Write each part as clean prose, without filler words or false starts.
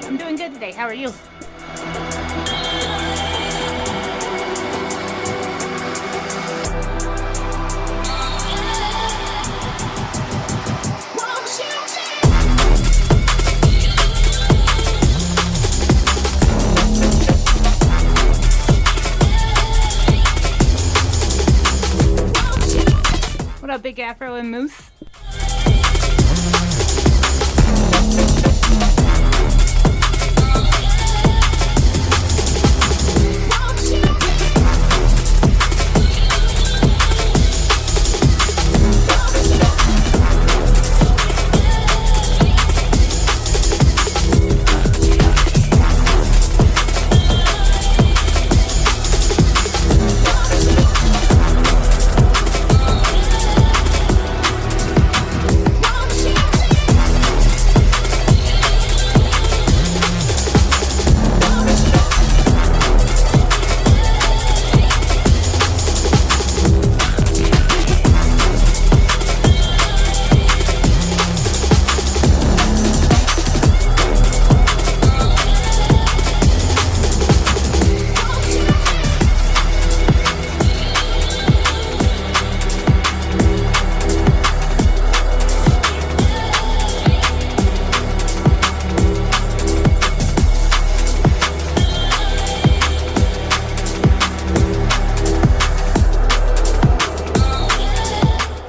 I'm doing good today. How are you? What up, Big Afro and Moose?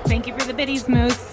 Thank you for the biddies, Moose.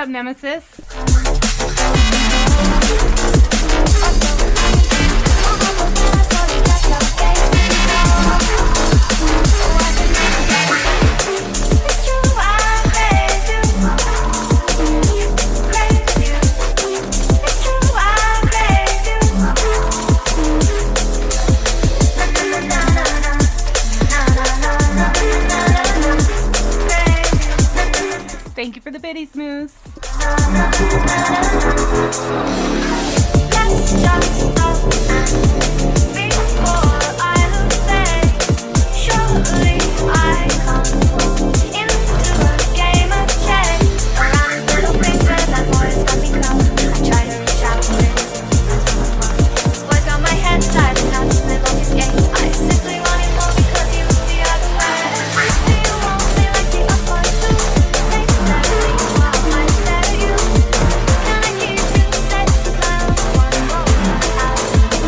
Nemesis? Thank you for the biddies, Moose. Let's just stop before I lose faith. Surely I can't fall into a game of chess. Around this little place where that voice got me close. I try to reach out to it. This boy's got my head tied and that's the longest game. I simply want it more because you look the other way. Do you want me like the upper two? They stare at me while I stare at you. Can I keep you safe as well? One moment I'll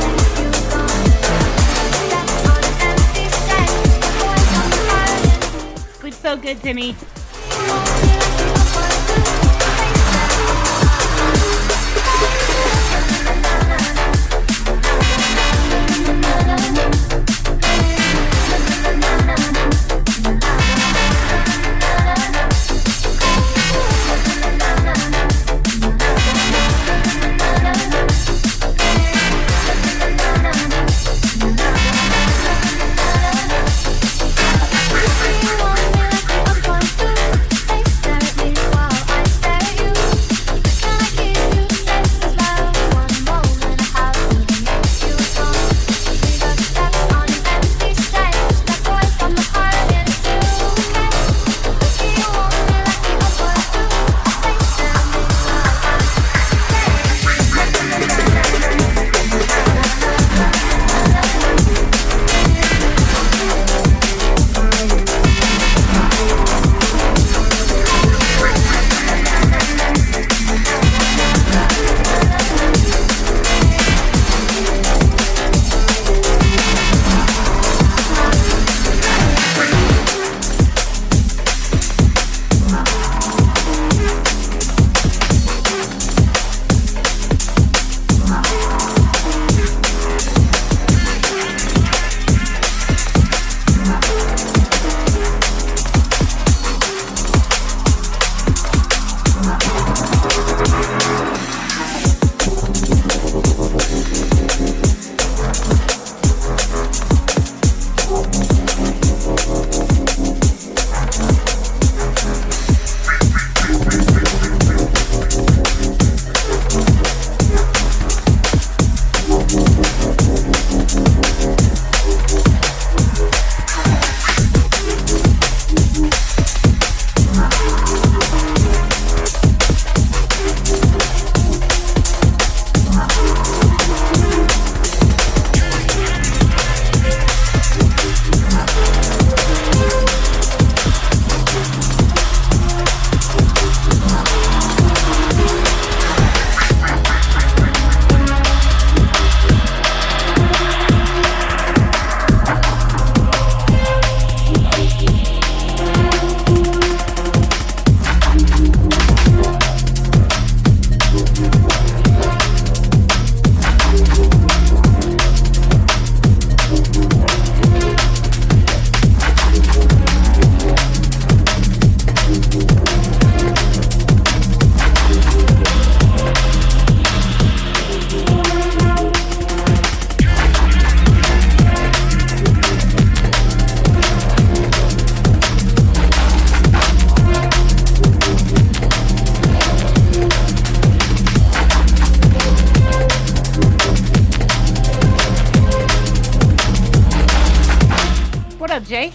let you go. Step on an empty stage. The boys got me hiding. Sleep so good, Timmy. What up, Jay?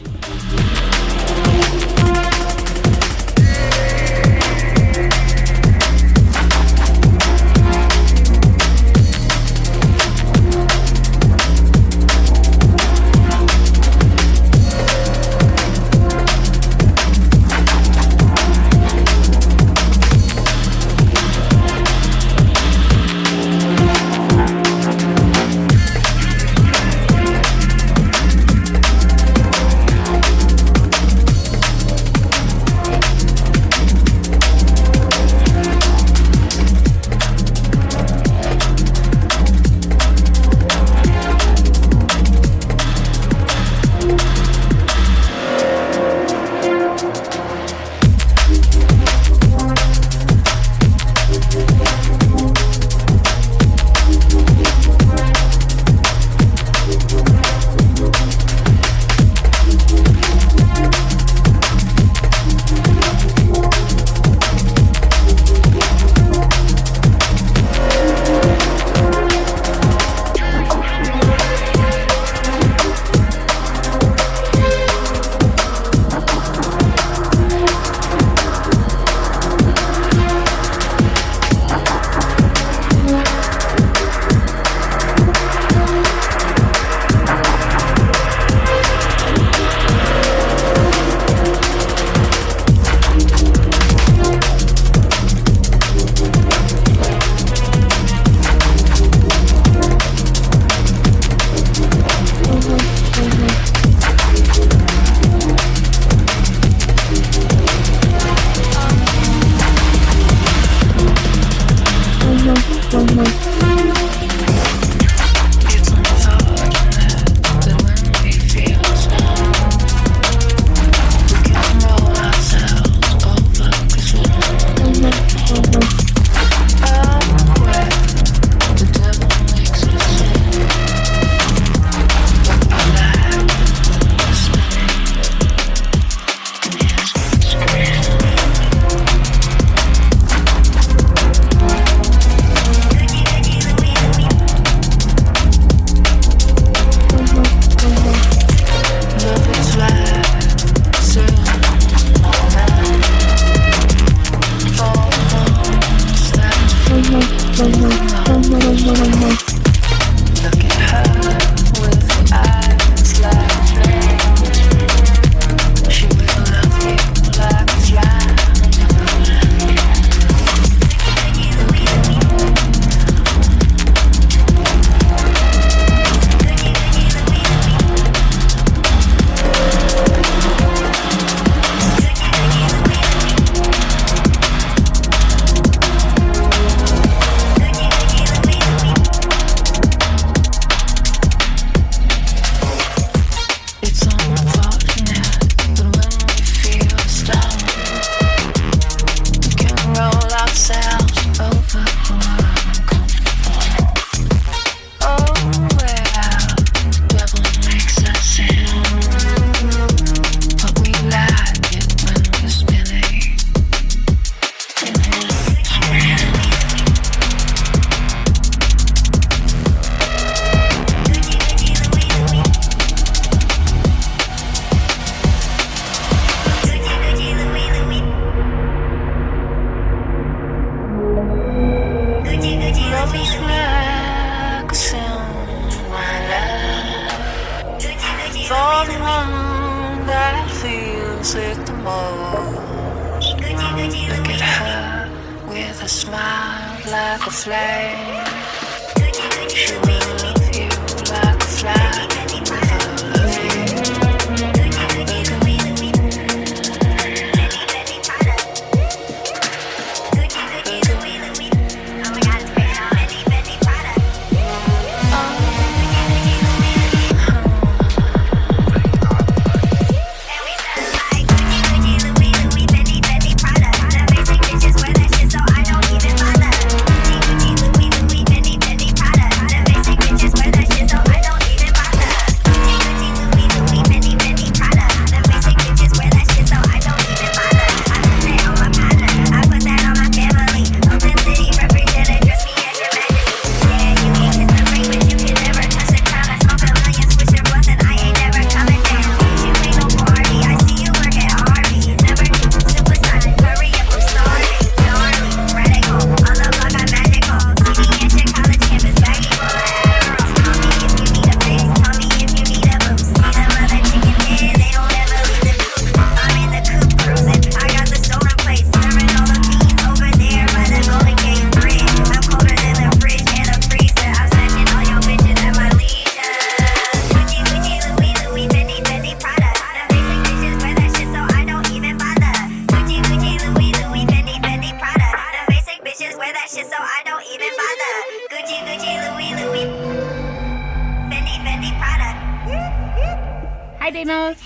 Hi, Demos.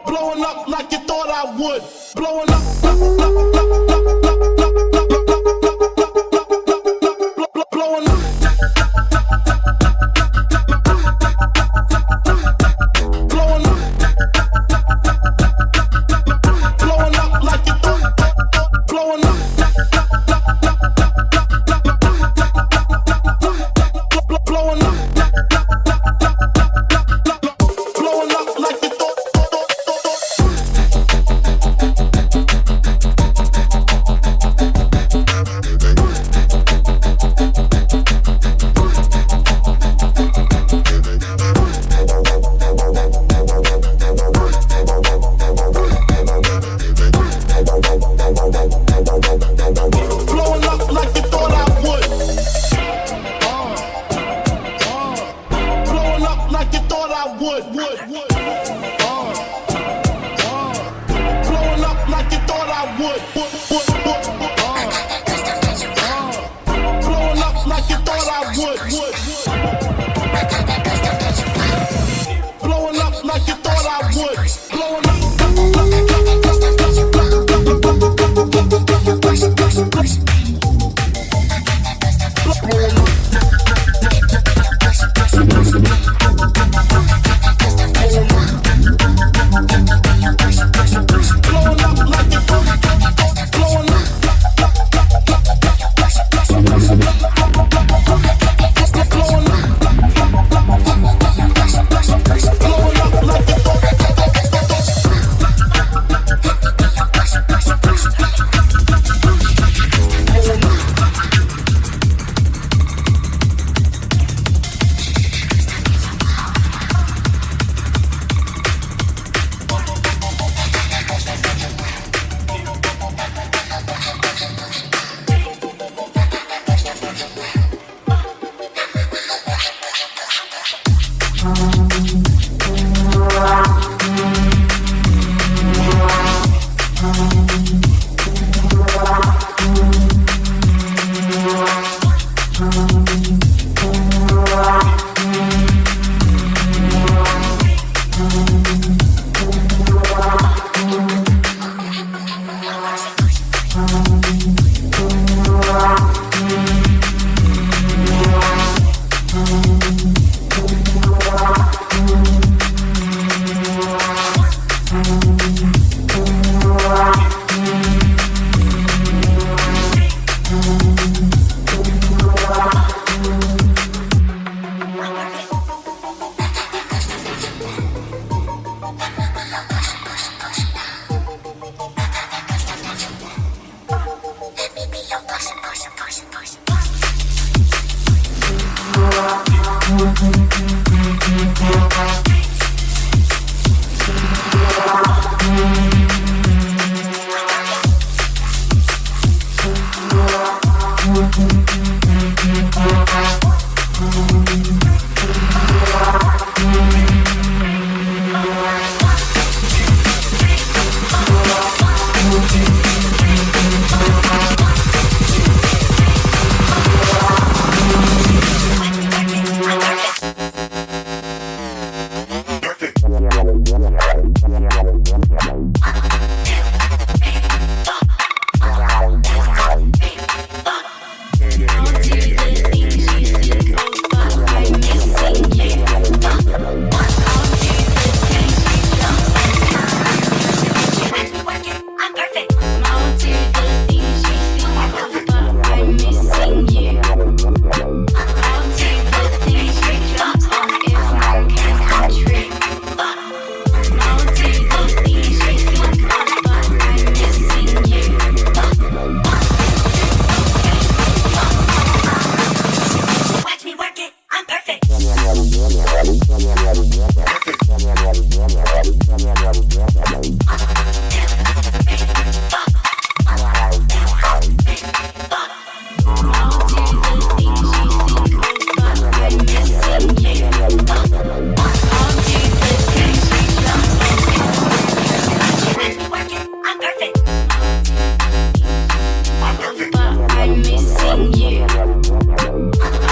Blowing up like you thought I would. Blowing up. Blowing up. Blowing up. Blowing up like you thought. Blowing up. Blowing up. Blowing up like you thought. Blowing up like you thought I would. Blowing up like you thought I would. Blowing up like you thought I would. Blowing up like you thought I would. Blowing up like you thought I would. Blowing up.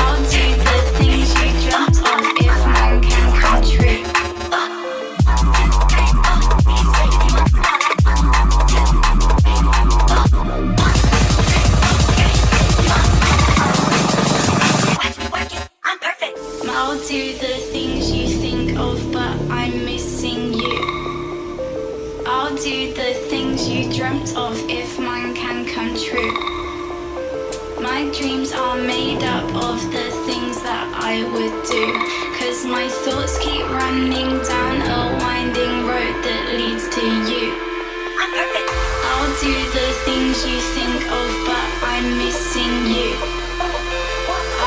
I'll do the things you dreamt of if man can control. the things you dreamt of if mine can come true. My dreams are made up of the things that I would do. Cause my thoughts keep running down a winding road that leads to you. I'll do the things you think of, but I'm missing you.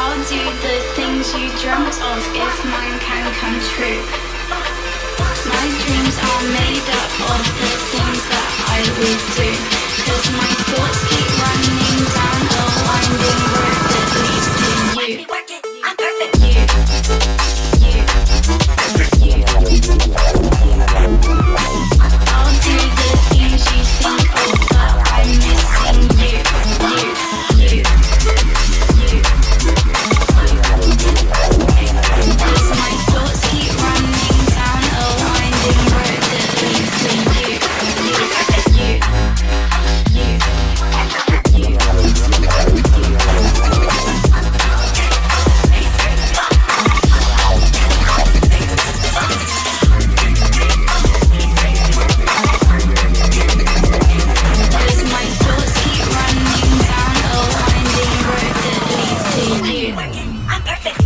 I'll do the things you dreamt of if mine can come true. My dreams are made up of the things that I would do. Cause my thoughts keep running down a winding road that leads to you. I'm perfect. I'll do the things you think of, but I'm missing you. Cause my thoughts keep running down a winding road that leads to you. Cause my thoughts keep running down a winding road that leads to you. I'm perfect.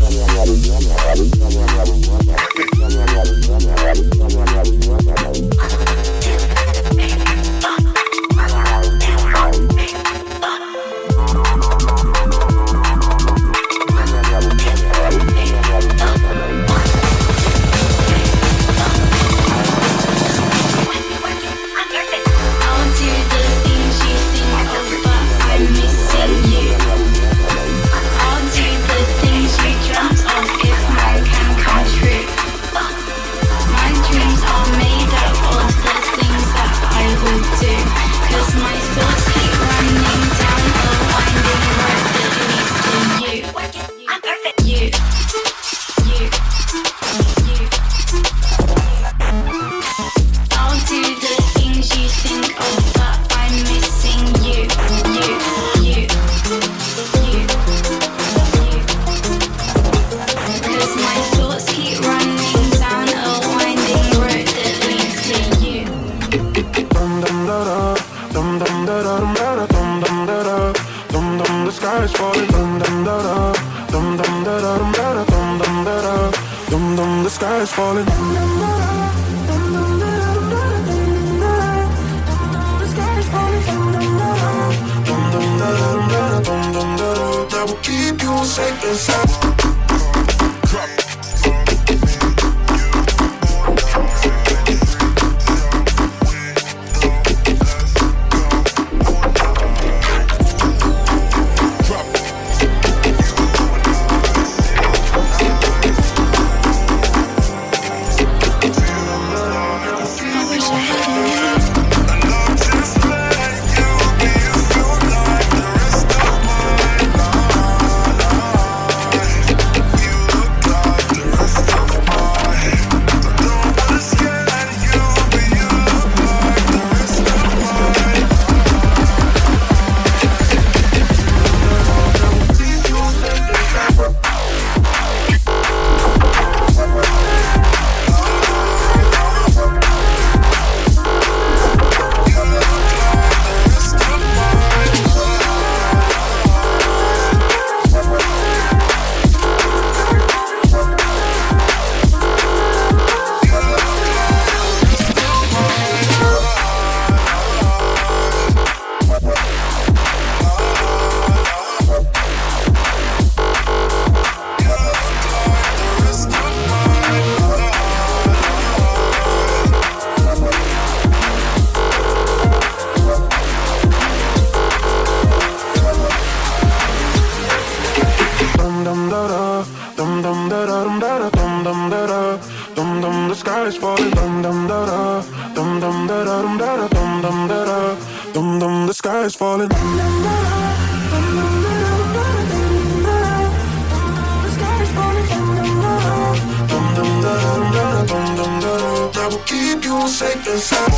I'll do the things you think of, but I'm missing you. I'll do the things you dreamt of if mine can come true. My dreams are made up of the things that I would do. Cause my thoughts keep running down a winding road that leads to you. I'm perfect. You. I'll do the things you think of, but I'm missing you. Cause my thoughts keep running down a winding road that leads to you. The sky is falling. The sky is falling. That will keep you safe and sound. The sky is falling. The sky is falling. That will keep you safe and sound.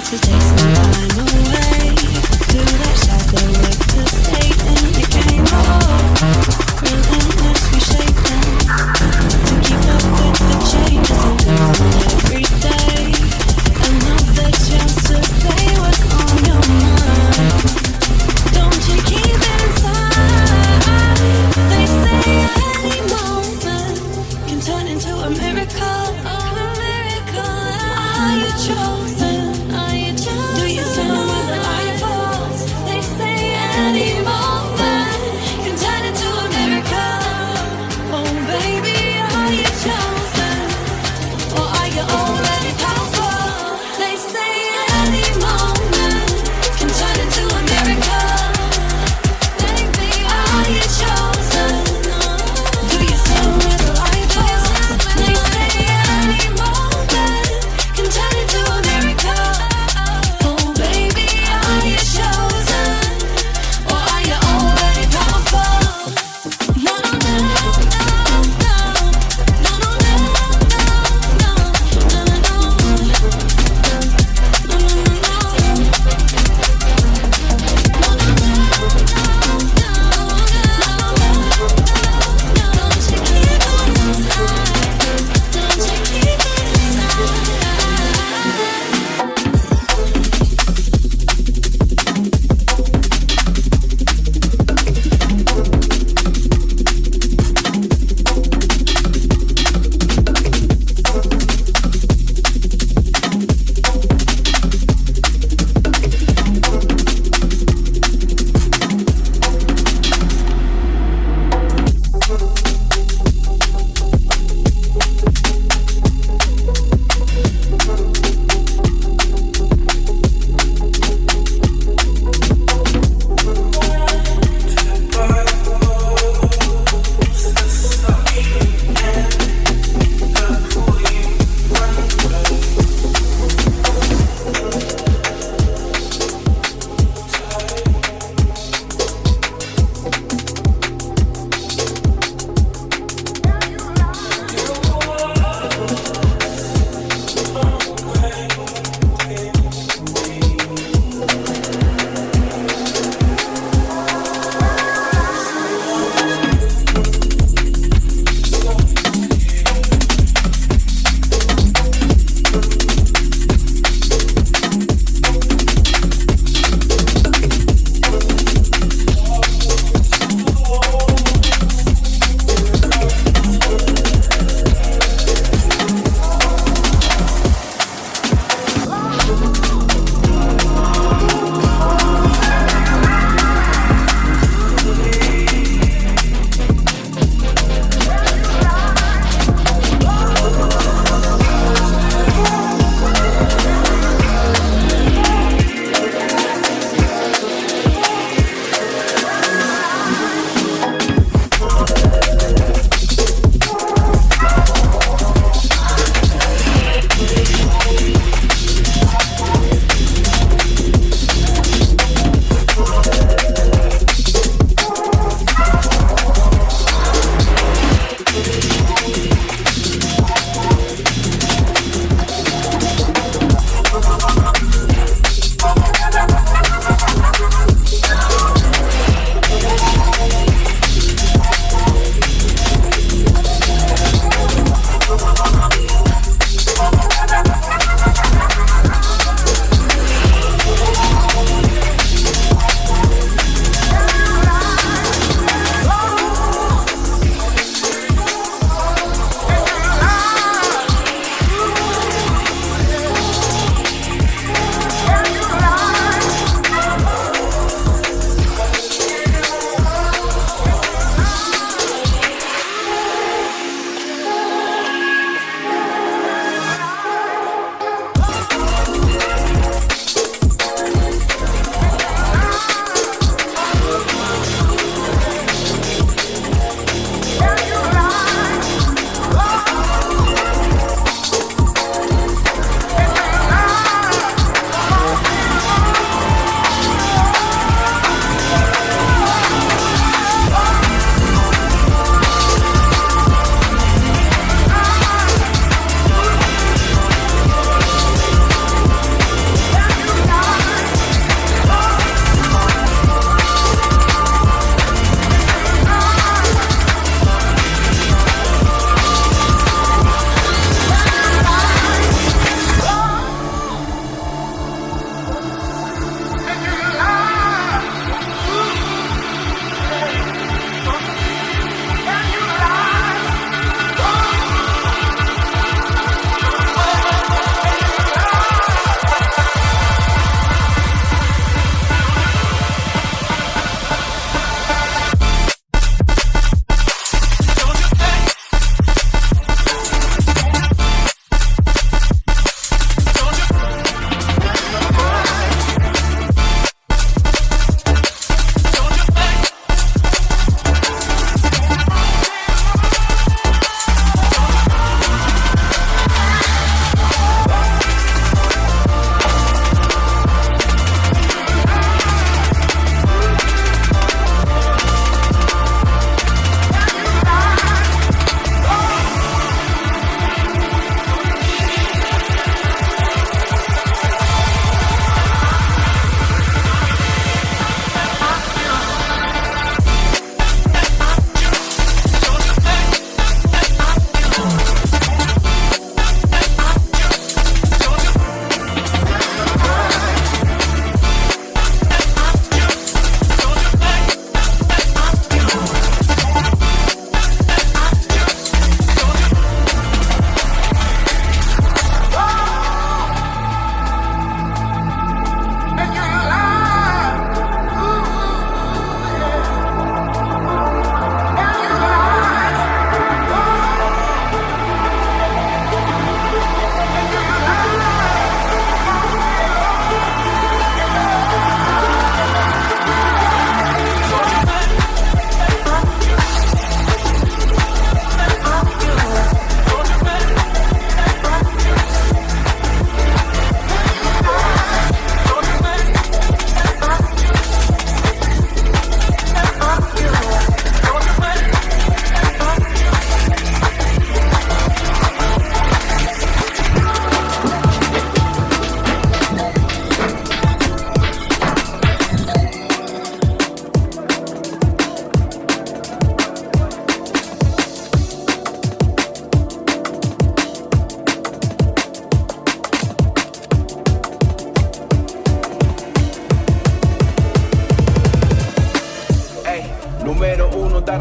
to take some time away to that shadow of the Satan that came up, relentless reshaping to keep up with the changes and turn every day. Another chance to say what's on your mind. Don't you keep it inside. They say any moment can turn into a miracle. Are you chosen? Are you chosen? Do you stand with the light falls? They say any moment can turn into a miracle. Oh baby, are you chosen? Or are you already powerful? They say any moment can turn into a miracle. Baby, are you chosen? Do you stand with the light falls? They say any moment can turn into a miracle.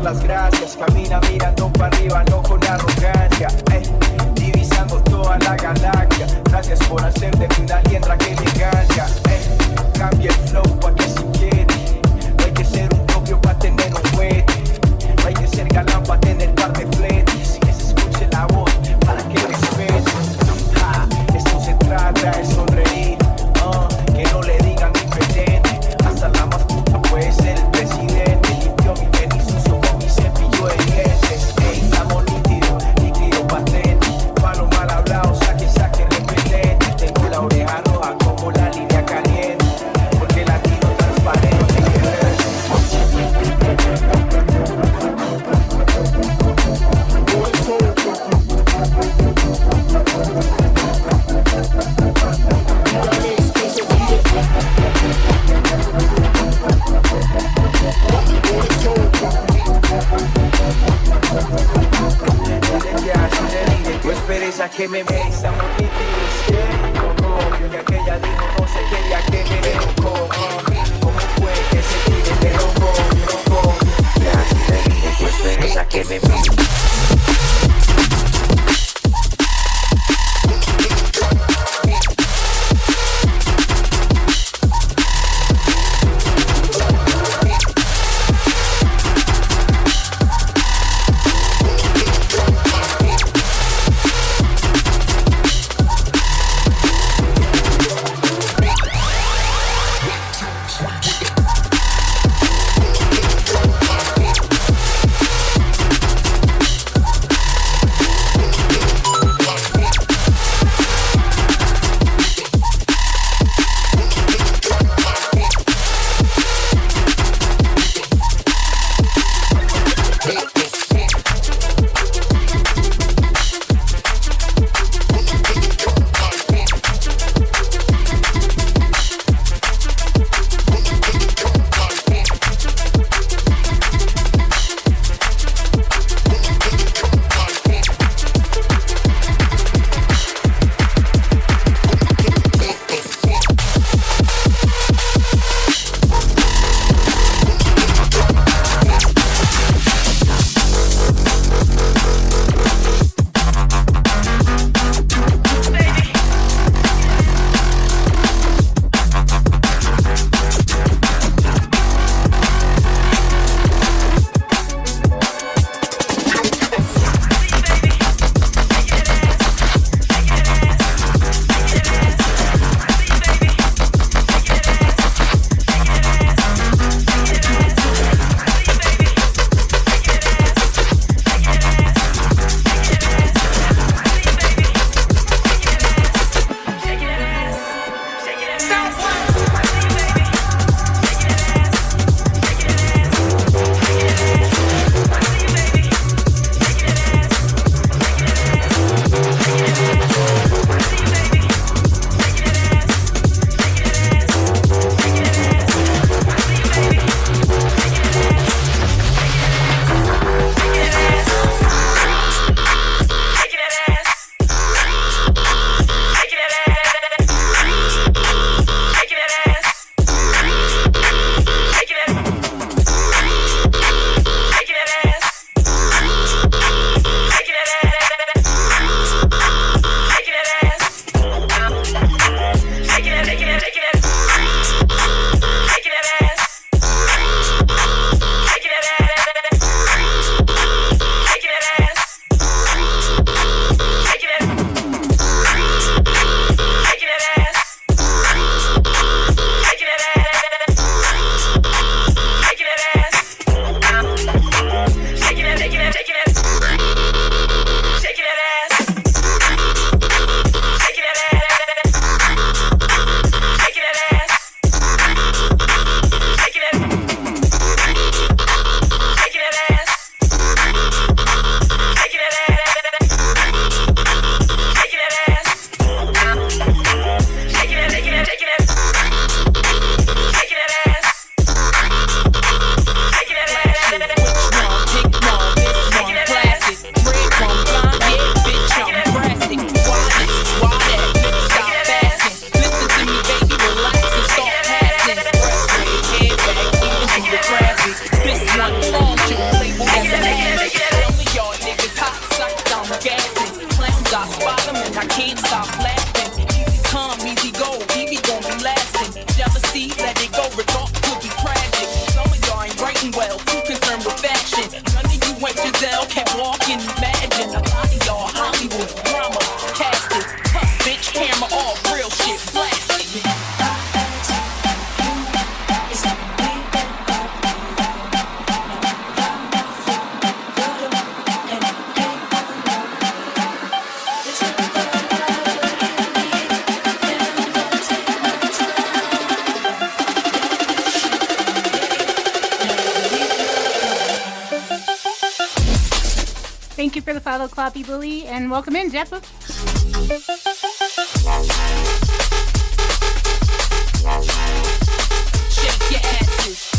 las gracias. Camina mirando para arriba, no con arrogancia. Divisando toda la galaxia. Gracias por hacer de mí una liendra que me engancha. Cambia el flow pa' que si quiere. No hay que ser un propio pa' tener un juguete. No hay que ser galán pa' tener par de fletes. Que se escuche la voz para que respete. Esto se trata de sonreír. Que no le digan diferente. Hasta la más puta puede ser el presidente. Limpió mi tenis sucio con mi cepillo de dientes. Estamos nítidos, líquido patente. Palo mal hablado, saque repelente. Tengo la oreja roja como la línea caliente. Porque la tiro transparente. No esperes a que me besa, que aquella dijo no se quería que me loco. ¿Cómo fue que se tire de loco? No esperes a que me besa. Thank you for the follow, Cloppy Bully, and welcome in, Jeppa. Shake your asses.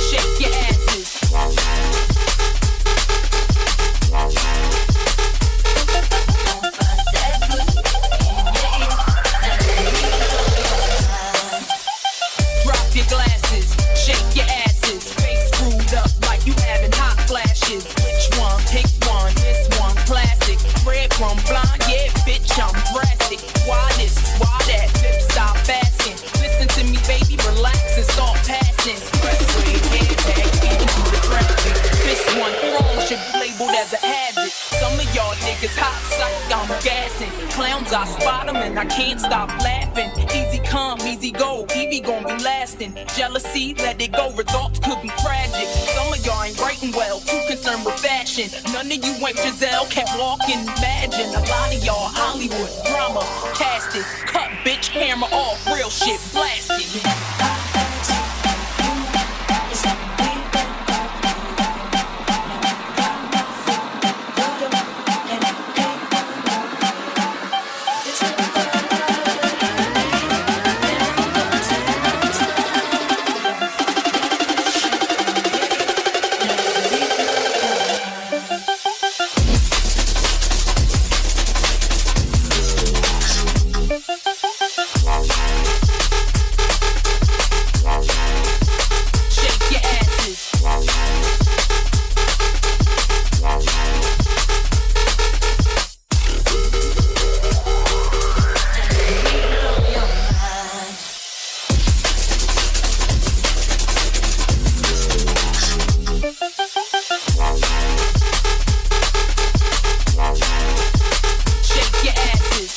Shake your asses. Shake your asses. Drop your glasses, shake your asses. Face screwed up like you having hot flashes. Which one? Pick one. This one classic. Red from blind, yeah, bitch, I'm drastic. Why this? Why that? Lip stop asking. Listen to me, baby, relax and start passing. Expressway, head back into the traffic. This one wrong should be labeled as a hazard. Some of y'all niggas hot psych, I'm gassing. Clowns, I spot them and I can't stop laughing. Easy come, easy go, Evie gon' be lasting. Jealousy, let it go, results could be tragic. Some of y'all ain't writing well, too concerned with fashion. None of you ain't Giselle, can't walk and imagine. A lot of y'all Hollywood drama, casted. Cut, bitch, camera off, real shit, blasted. Shake your asses. Shake your asses.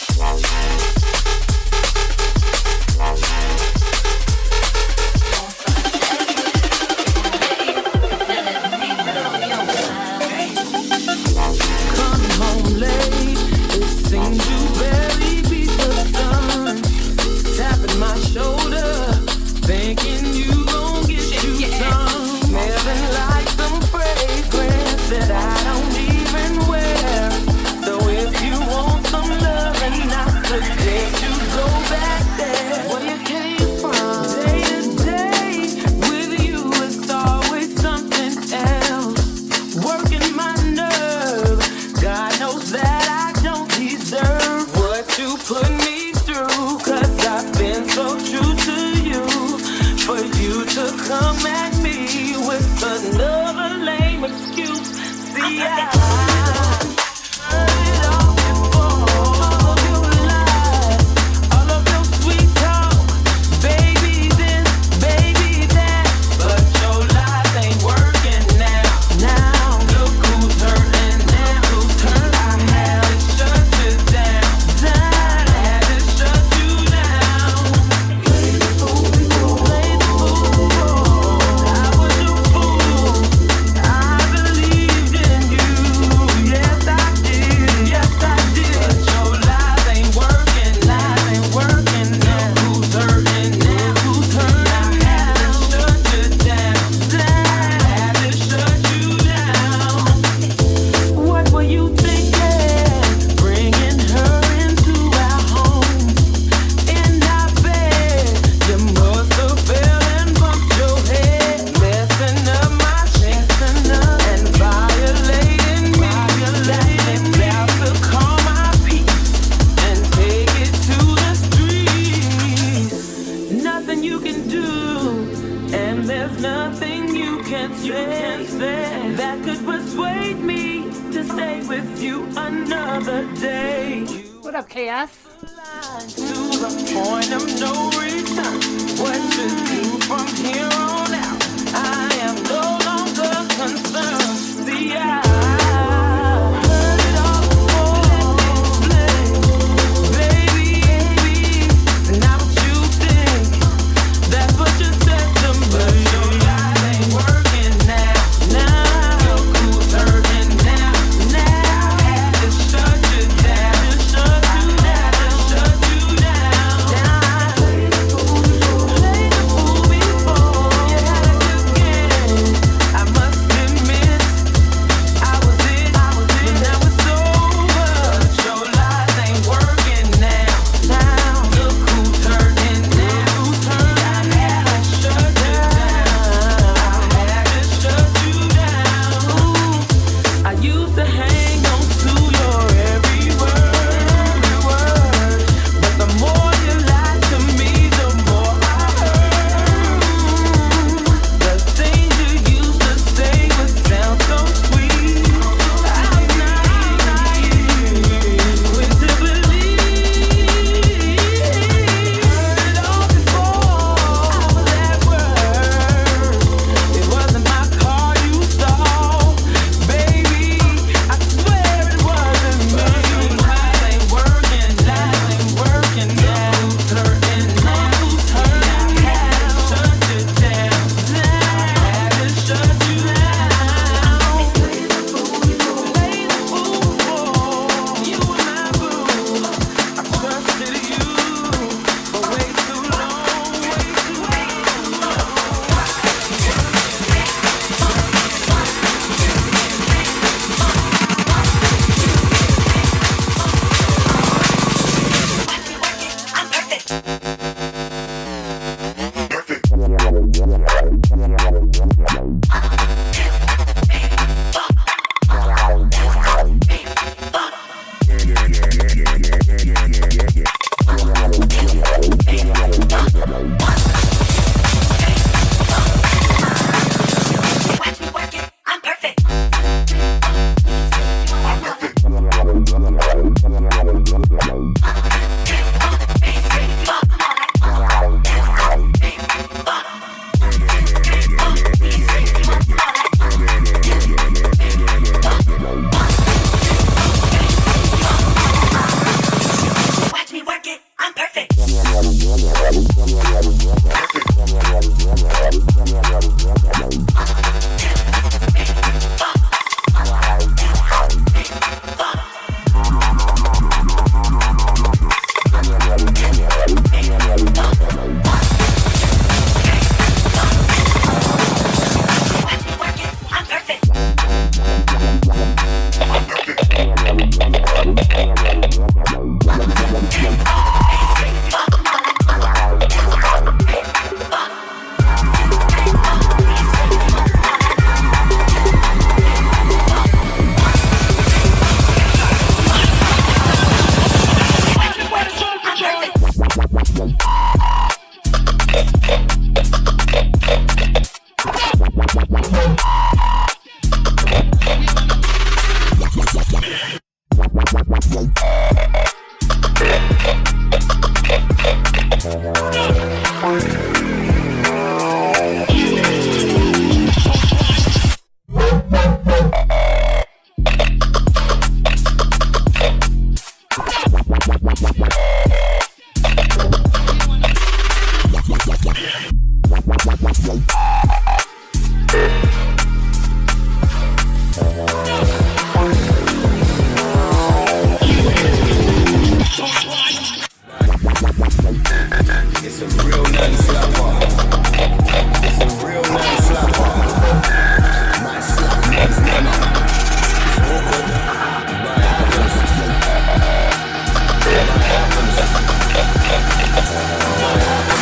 Coming home late, it seems you barely beat the sun. Tapping my shoulder, thinking you gon' get you some. Smelling like some fragrance that I don't even wear. So if you want some loving, I suggest you go back there where you came from. Day to day with you, it's always something else. Working my nerve, God knows that I don't deserve what you put me through. Cause I've been so true to you. For you to come at me with another lame excuse. See, I heard it all before. All of your lies, all of your sweet talk. Baby this, baby that. But your lies ain't working now. Now, look who's hurting now. Who's hurt? I had to shut you down. I had to shut you down. Play the fool before. Play the fool before. I was a fool. I believed in you. Yes, I did. Yes, I did. But your lies ain't working. Lies ain't working now. Who's hurting now? Who's hurt? I had to shut you down. I had to shut you down. What were you thinking? Bringing her into our home, in our bed. You must have fell and bumped your head, messing up my chance and violating me. About to call my peace and take it to the streets. Nothing you can do, and there's nothing you can say that could persuade me to to stay with you another day. What up, Chaos? To the point of no return. What to do from here on out? I am no longer concerned. See, I heard it all before. Baby, not what you think. That's what you said to me. But your life ain't working now. Now your cool's hurting now. Now I had to shut you down. Shut you down. Shut you down. Now I played the fool before. You had a good game. I must admit, I was in, but now it's over. But your lies ain't working now. Now look who's hurting now. I had to shut you down. I had to shut you down. I used to hang on to your every word, but the more you lied to me, the more I heard. The things you used to say would sound so sweet. I'm naive, quick to believe. Heard it all before. I was at work. It wasn't my car you saw, baby. I swear it wasn't me. Lies ain't working, lies ain't working now. Who's hurting now? Who's hurting now? I had to shut you down. I had to shut you down. Play the fool for you and my boo. I trusted you for way too long, way too long. I'm perfect. Watch me work it. I'm perfect. Watch me work it. I'm perfect. Watch me work it. I'm perfect. Watch me work it. I'm perfect. It's a real non-slapper. It's a real non-slapper. My slap means none. So good. By heavens. By heavens. By heavens.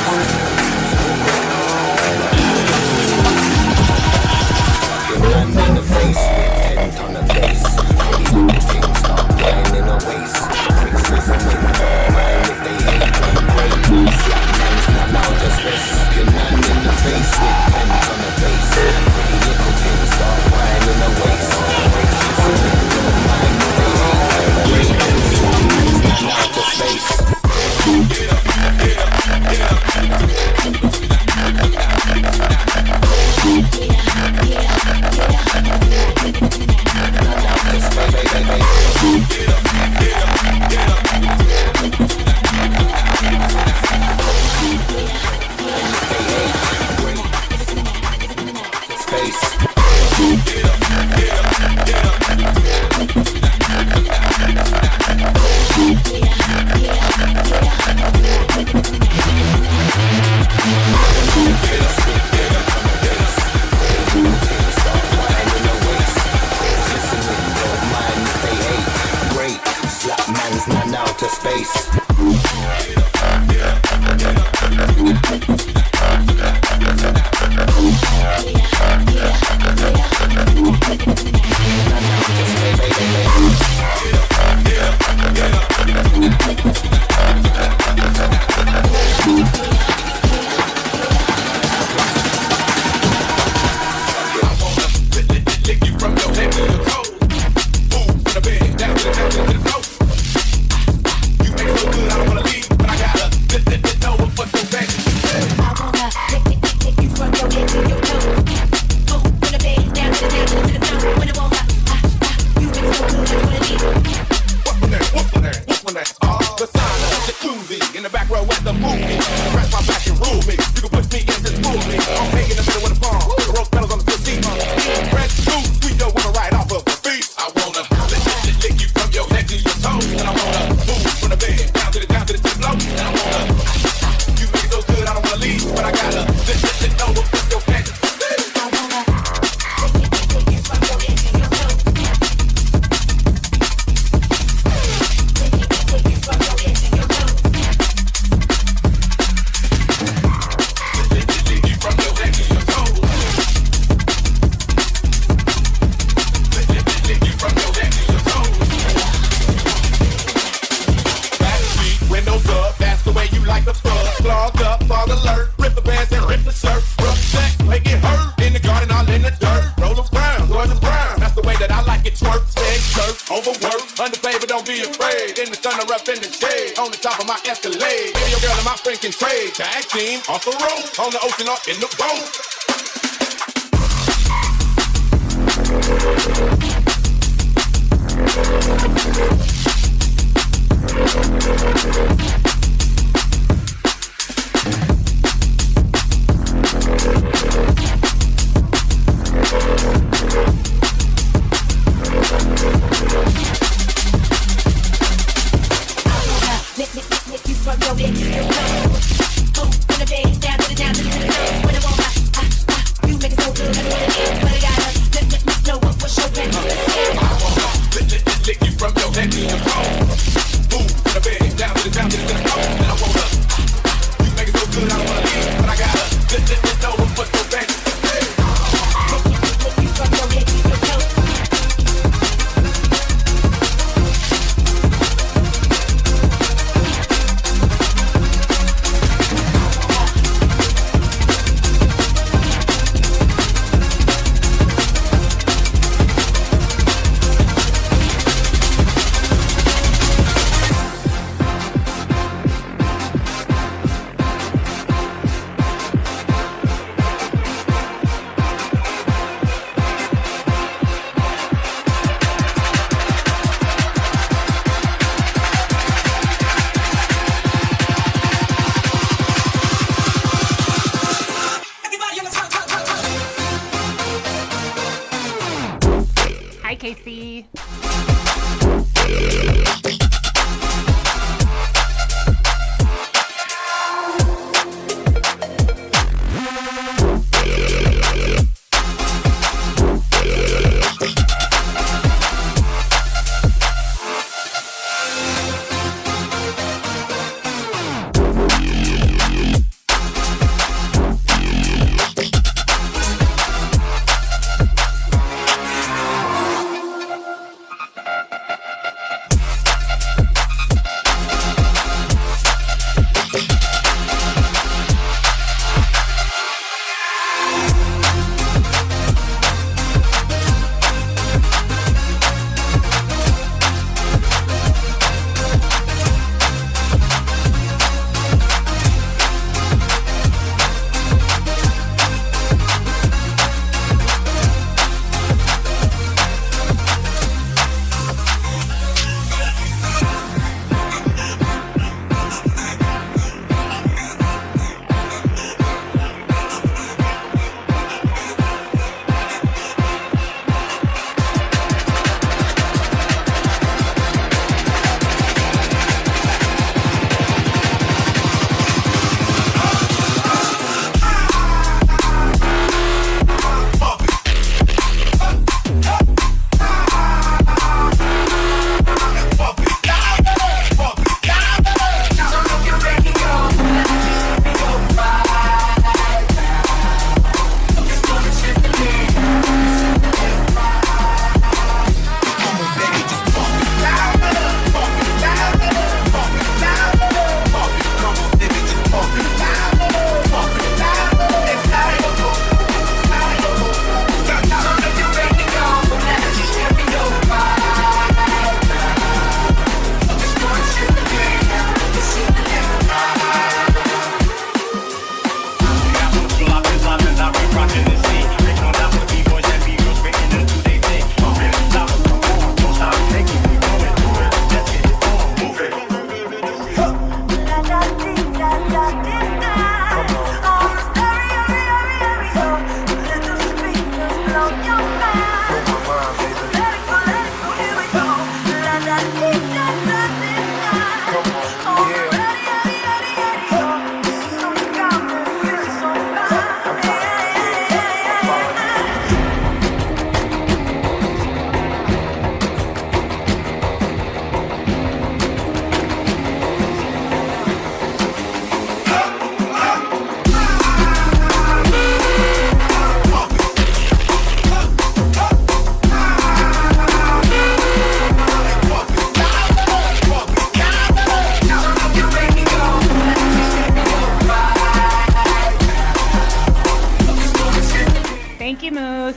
Off the road, on the ocean, or in the boat. Casey. Thank you, Moose.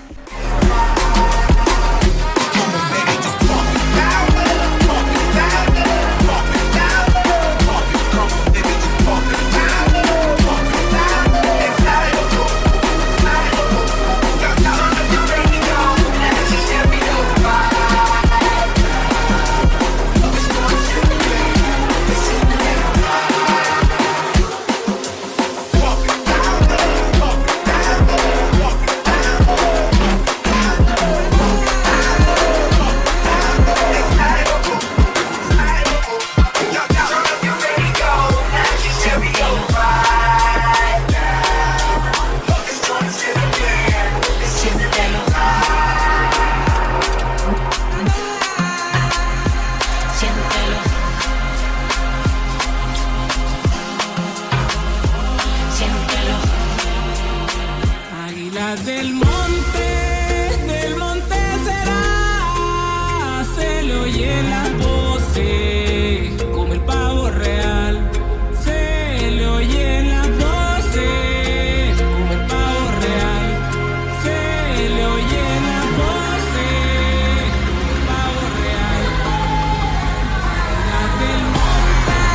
Del monte será, se le oyen las voces, como el pavo real. Se le oyen las voces, como el pavo real. Se le oyen las voces, como el pavo real. Águilas del monte,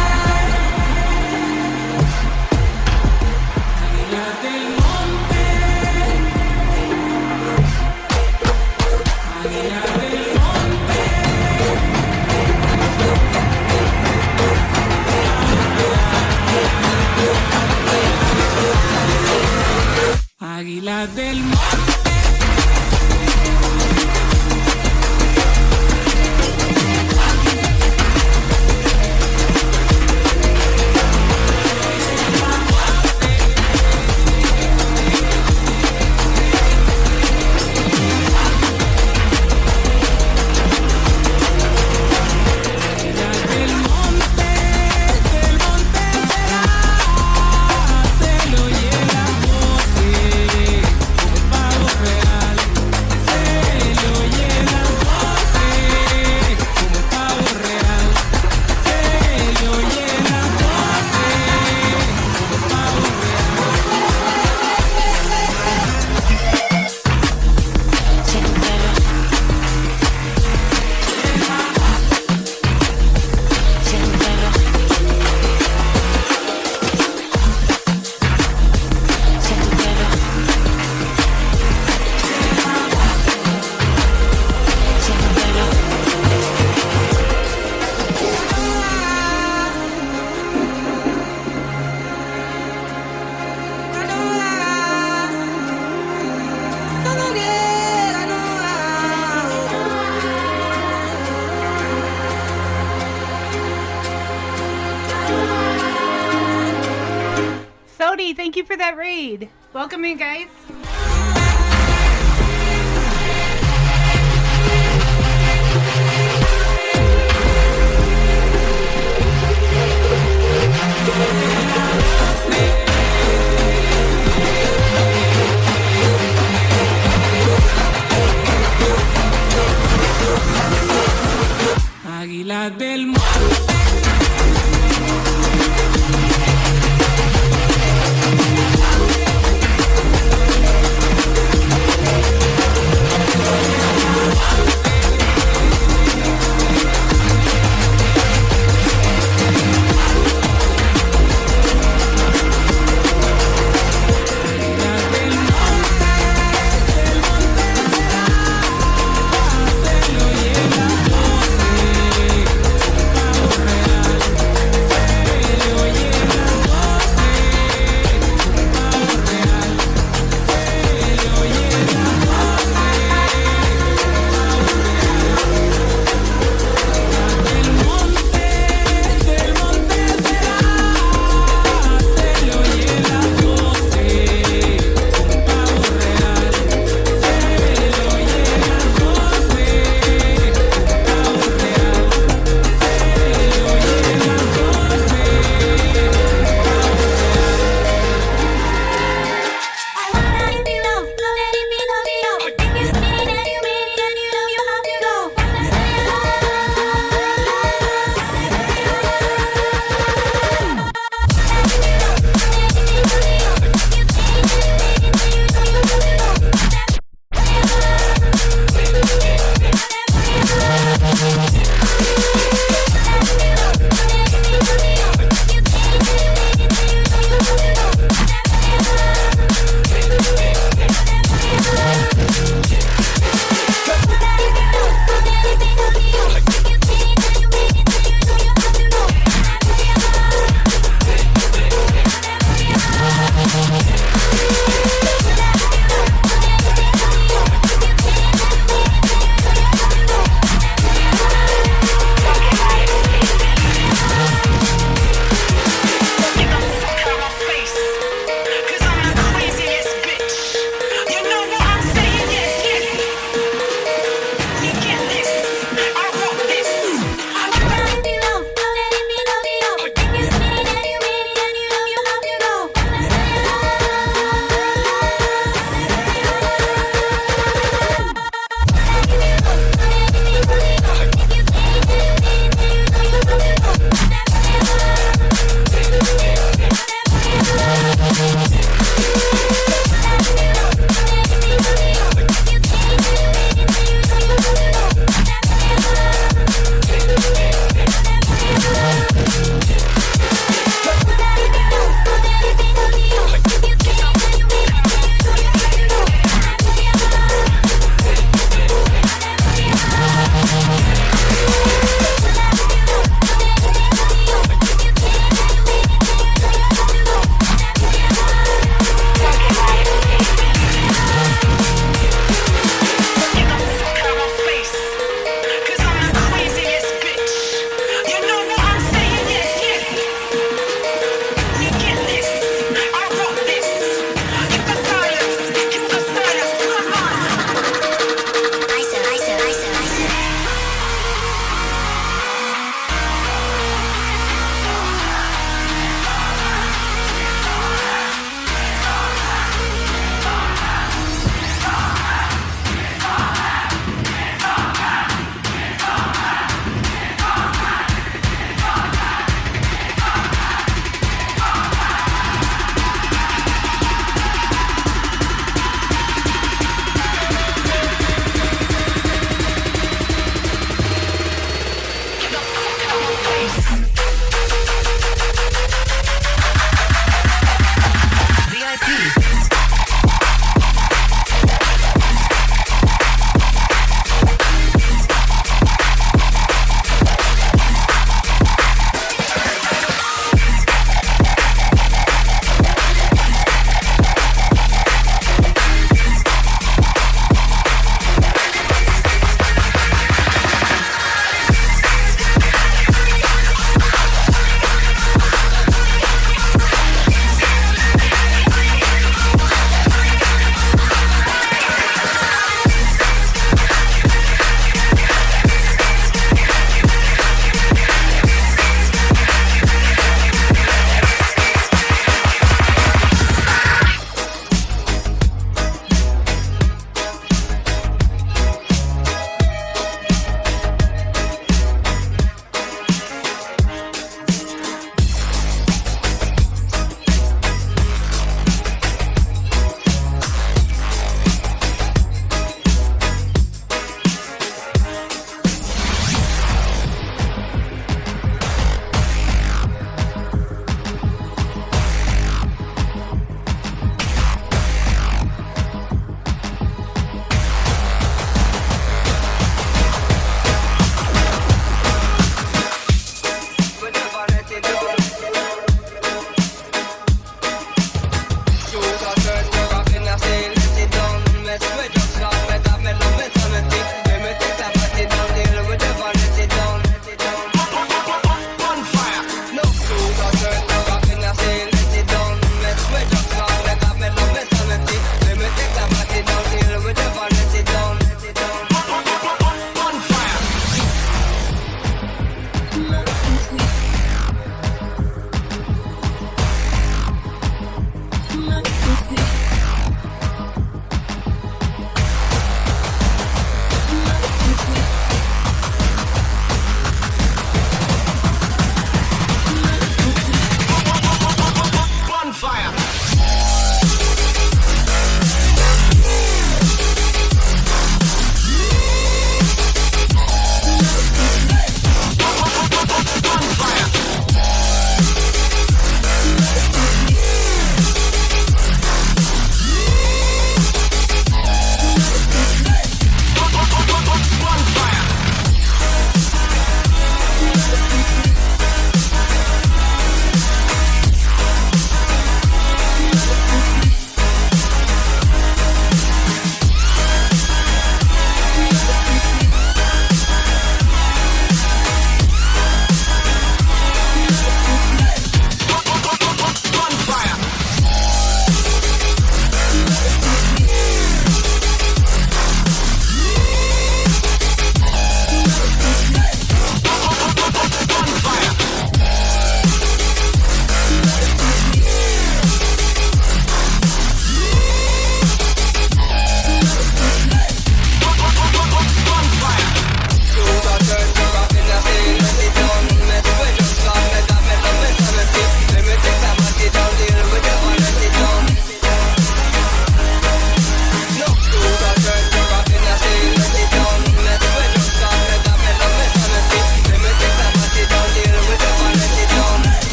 águilas del monte. Águilas del monte. Sodi, thank you for that raid. Welcome in, guys. Águilas del monte.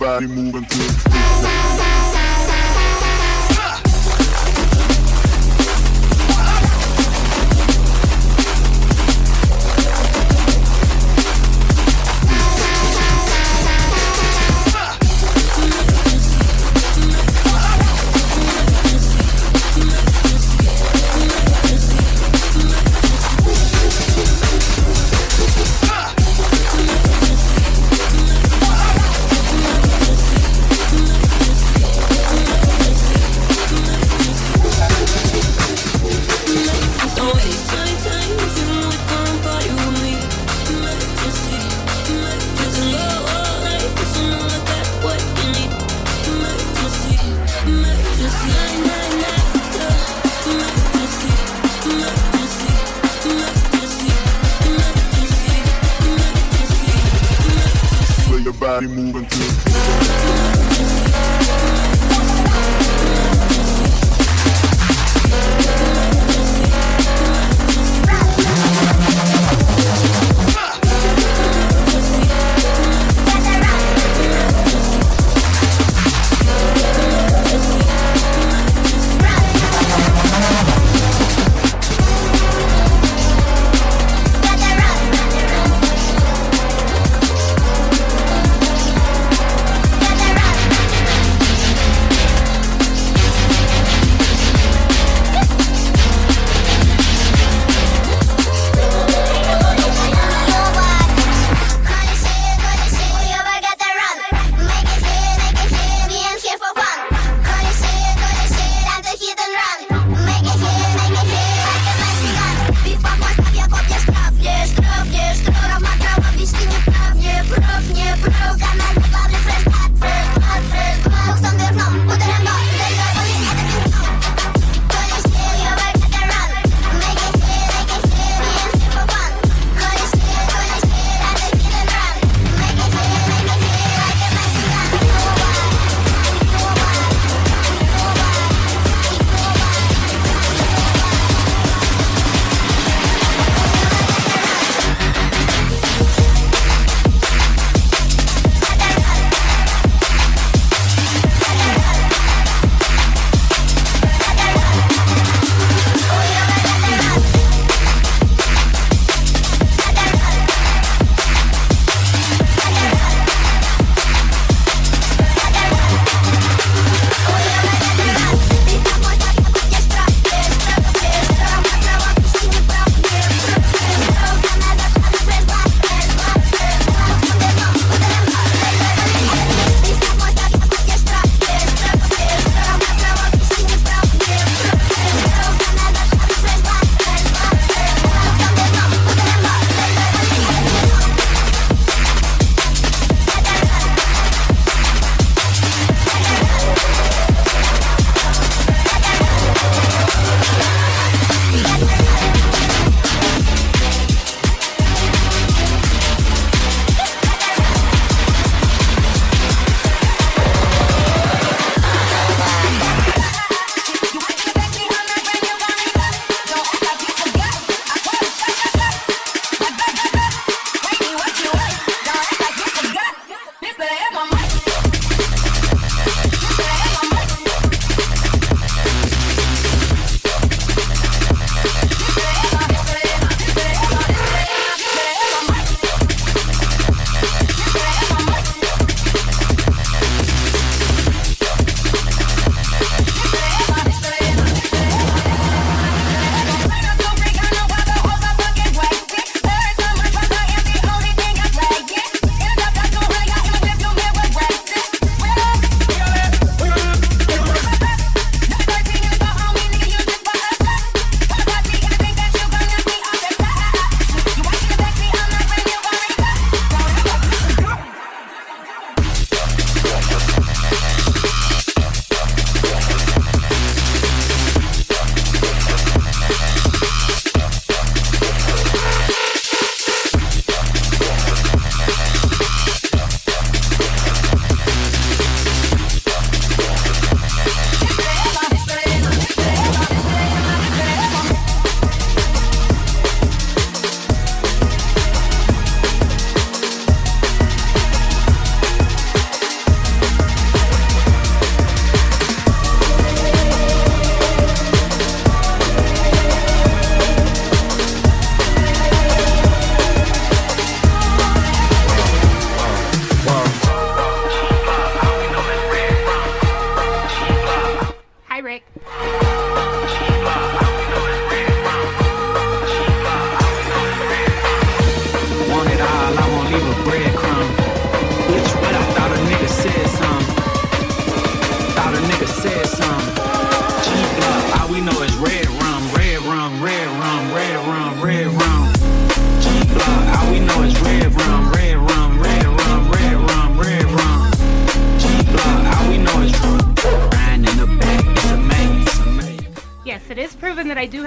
body moving to it. Body moving to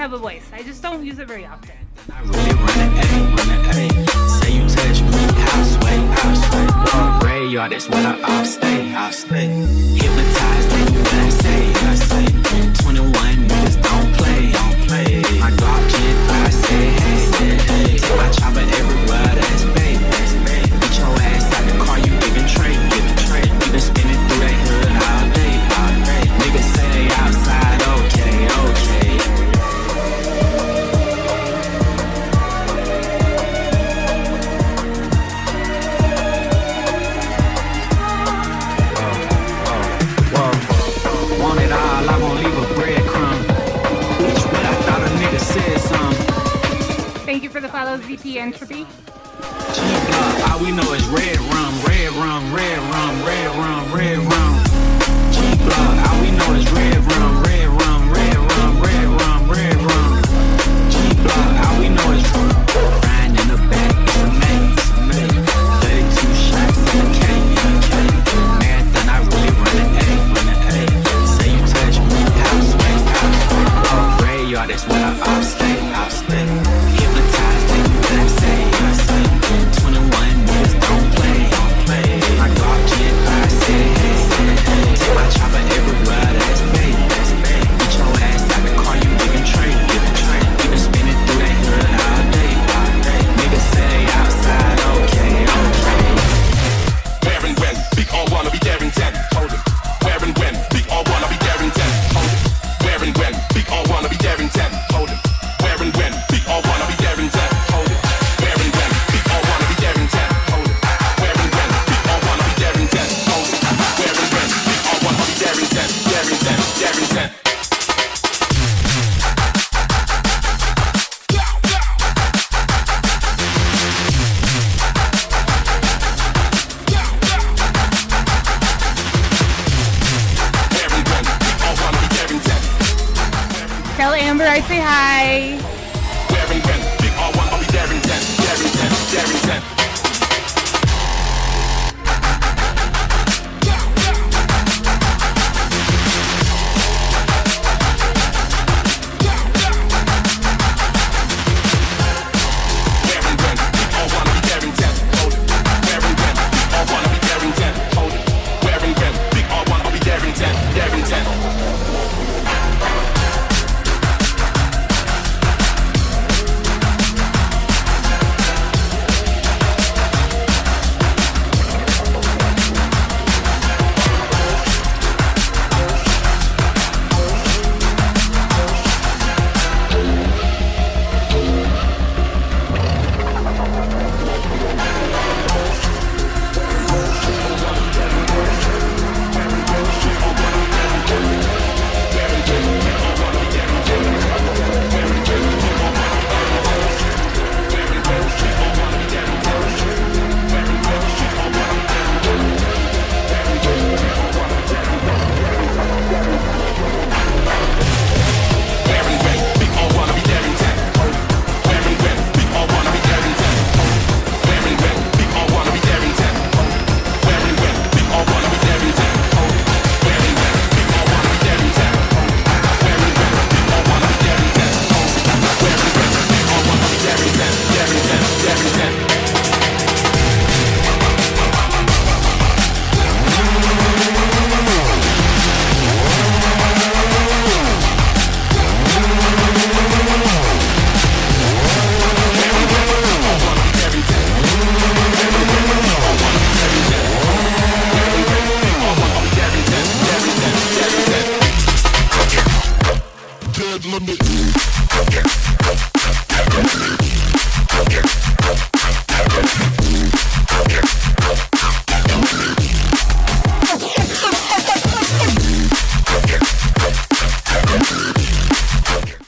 have a voice. I just don't use it very often. I really run it, say you touch me, I'll sway. Graveyard, that's where I'll stay. Hypnotized, they do what I say. 21 niggas don't play. My Glock Gen 5 say hey. Take my chopper everywhere, that's babe. Get your ass out the car, you giving trade. We been spinning through that hood all day. Niggas say they outside, okay. Want it all, I won't leave a breadcrumb. Bitch, what I thought a nigga said some. Thank you for the follow, ZP Entropy. G-Block, all we know is red rum. G-Block, all we know is red rum. G-Block, all we know is riding in the back, it's a maze. 32 shots in the cake. Marathon, I really run it, say you touch me, I'll sway. Graveyard, that's where I'll stay. Hypnotized, they do what I say. 21 niggas don't play. My Glock Gen 5 say hey. Take my chopper everywhere, that's babe. Get your ass out the car, you giving trade. We been spinning through that hood all day. Niggas say they outside, okay. Where and when, big all wanna be there in 10. Hold it. Where and when, big all wanna be there in 10. Hold it. Where and when, big all wanna be there in 10. Hold it. Where and when, big all wanna be there in 10. Hold it. Where and when, big all wanna be there in 10. Hold it. Where and when, big all wanna be there in 10. Hold it. Where and when, big all wanna be there in 10. There in 10. Tell Amber I say hi. Where and when, big all wanna be there in 10.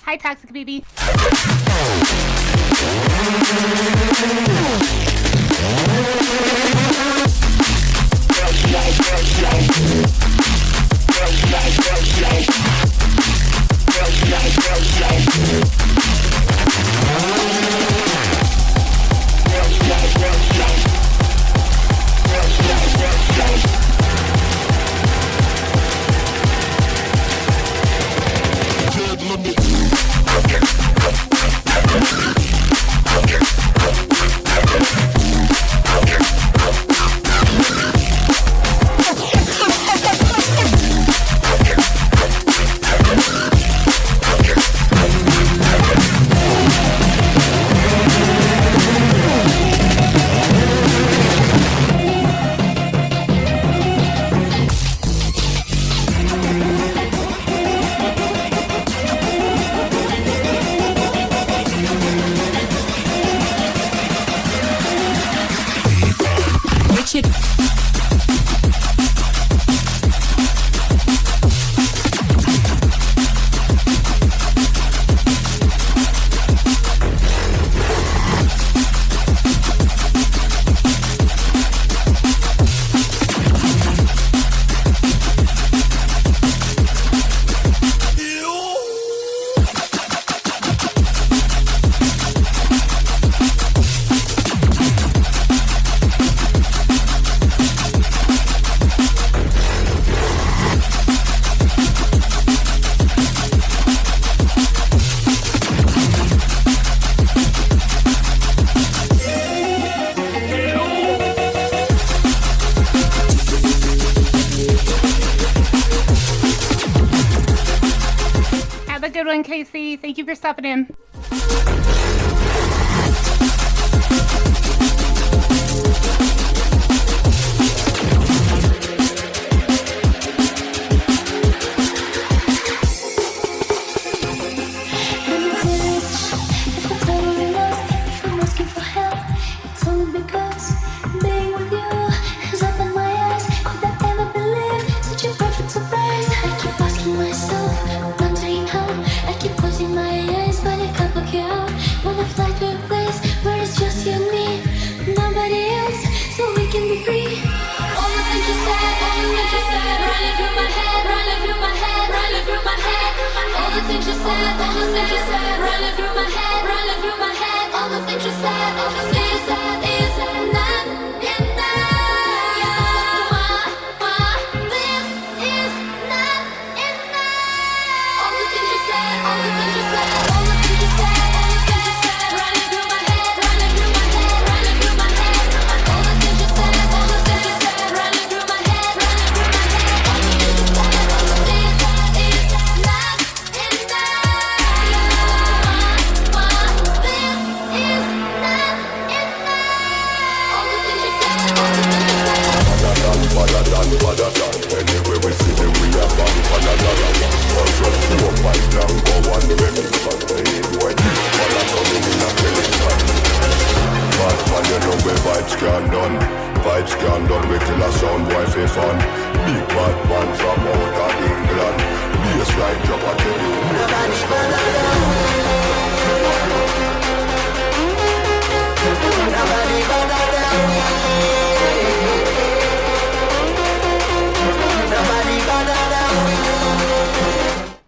Hi, Toxic Baby. Okay. shit. Have a good one, Casey. Thank you for stopping in.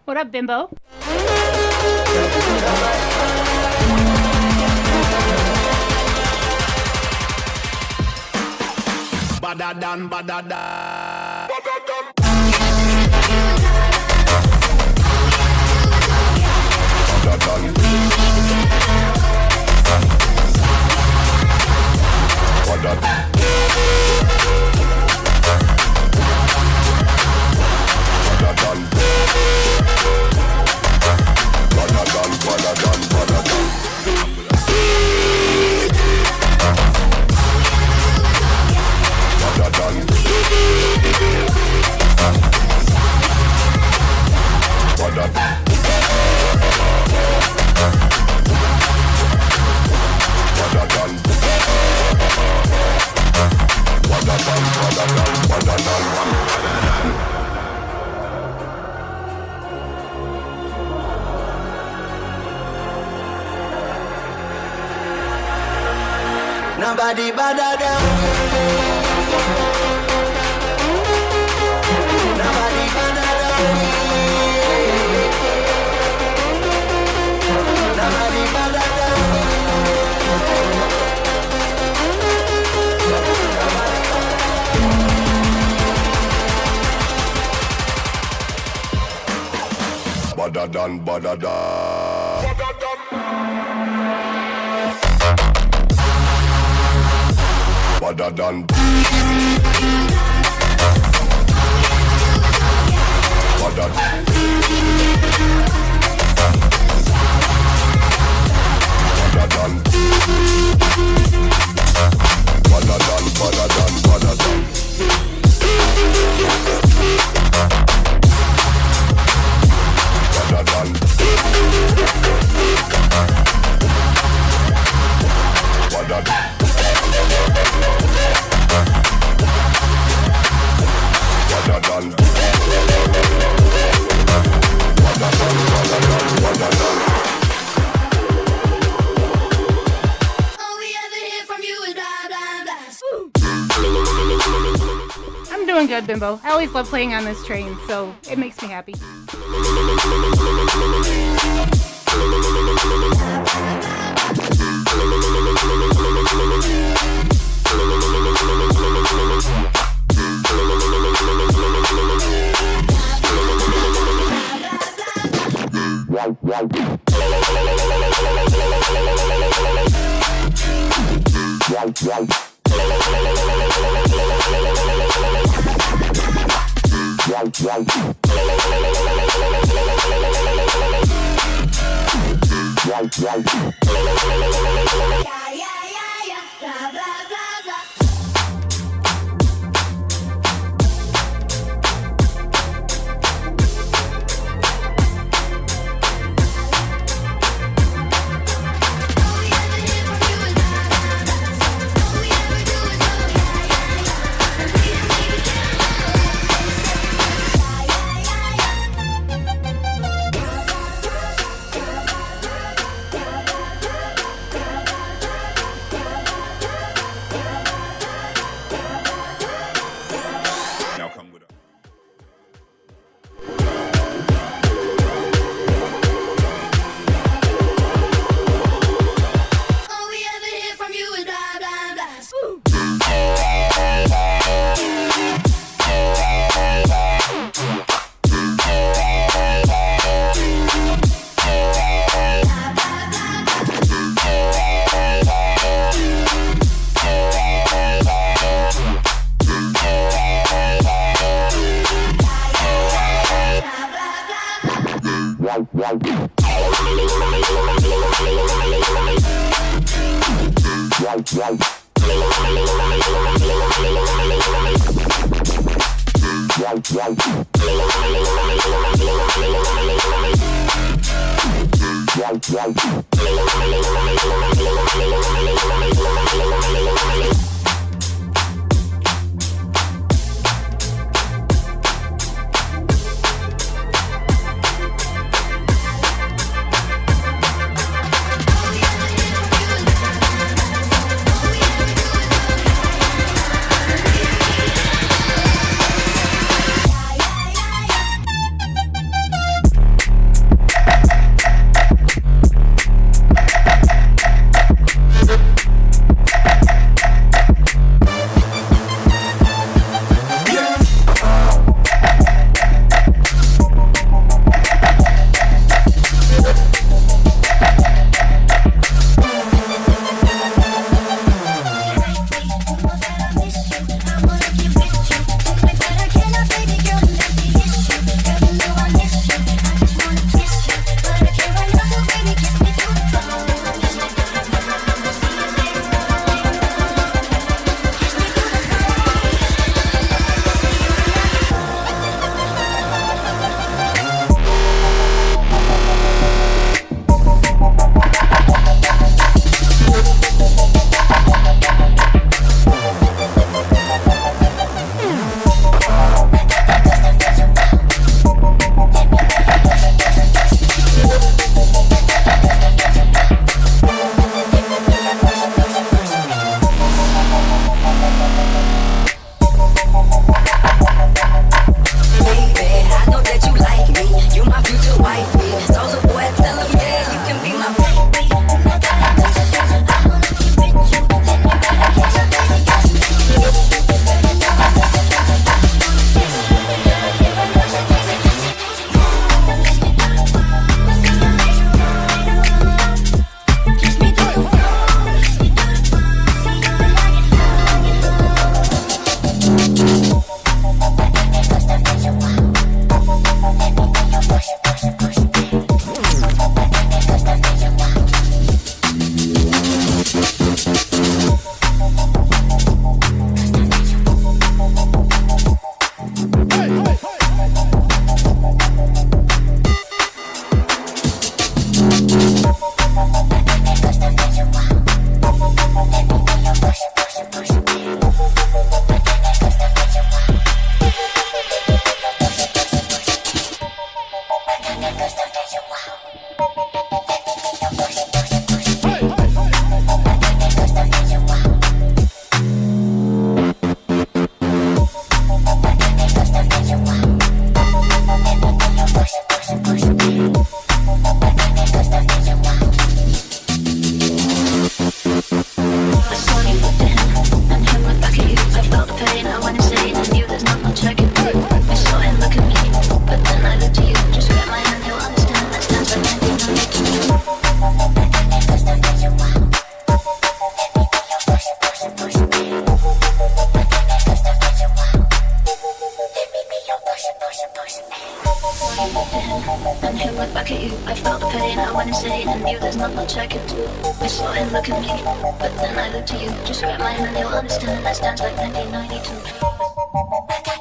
What up, Bimbo? Badadan, badadan. Nobody better than we. Nobody better than we. Nobody better than we. Badadan, badadan. Badadan. ass. I'm doing good, Bimbo. I always love playing on this train, so it makes me happy. Now come with us. All we ever hear from you is blah, blah, blah. and him look back at you. I felt the pain, I went insane and knew there's not much I could do. I saw him look at me, but then I looked at you. Just grab my hand and you'll understand. Let's dance like 1992.